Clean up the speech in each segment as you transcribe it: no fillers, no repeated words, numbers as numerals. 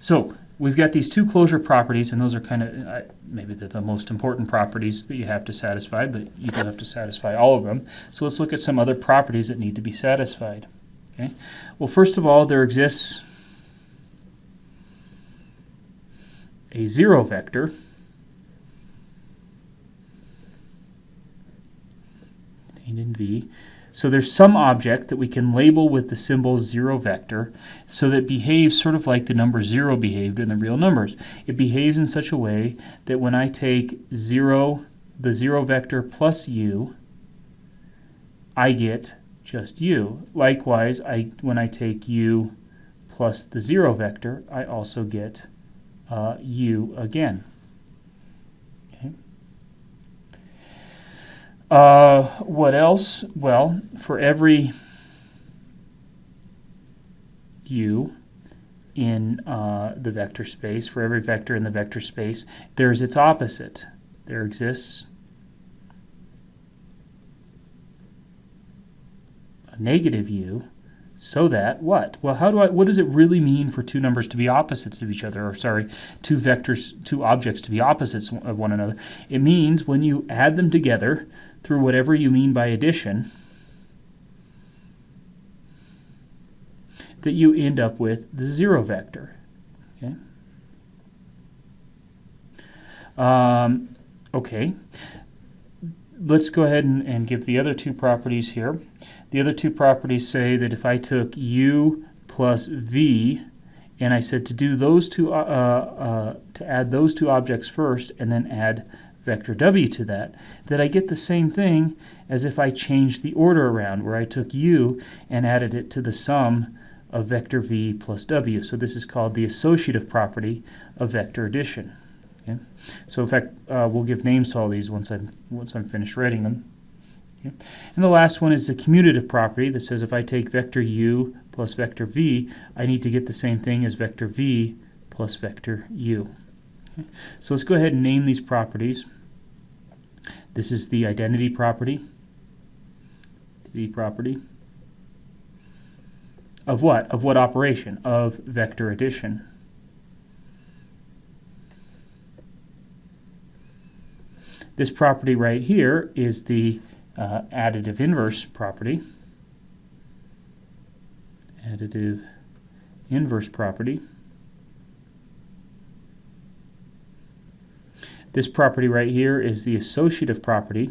So we've got these two closure properties, and those are kind of maybe the most important properties that you have to satisfy, but you do have to satisfy all of them. So let's look at some other properties that need to be satisfied. Okay. Well, first of all, there exists a zero vector contained in V. So there's some object that we can label with the symbol zero vector so that it behaves sort of like the number 0 behaved in the real numbers. It behaves in such a way that when I take 0, the 0 vector plus u, I get just u. Likewise, when I take u plus the 0 vector, I also get u again. What else? Well, for every u in the vector space, for every vector in the vector space, there's its opposite. There exists a negative u, so that what? Well, what does it really mean for two numbers to be opposites of each other? Or sorry, two objects to be opposites of one another? It means when you add them together through whatever you mean by addition, that you end up with the zero vector. Okay. Okay. Let's go ahead and give the other two properties here. The other two properties say that if I took u plus v, and I said to do those two, to add those two objects first, and then add vector w to that I get the same thing as if I changed the order around, where I took u and added it to the sum of vector v plus w. So this is called the associative property of vector addition. Okay? So in fact, we'll give names to all these once I'm finished writing them. Okay? And the last one is the commutative property that says if I take vector u plus vector v, I need to get the same thing as vector v plus vector u. Okay? So let's go ahead and name these properties. This is the identity property. The property of what? Of what operation? Of vector addition. This property right here is the additive inverse property. Additive inverse property. This property right here is the associative property.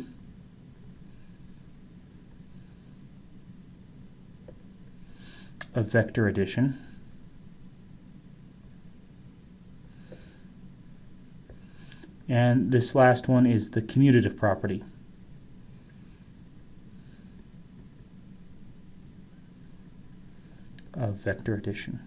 Of vector addition. And this last one is the commutative property of vector addition.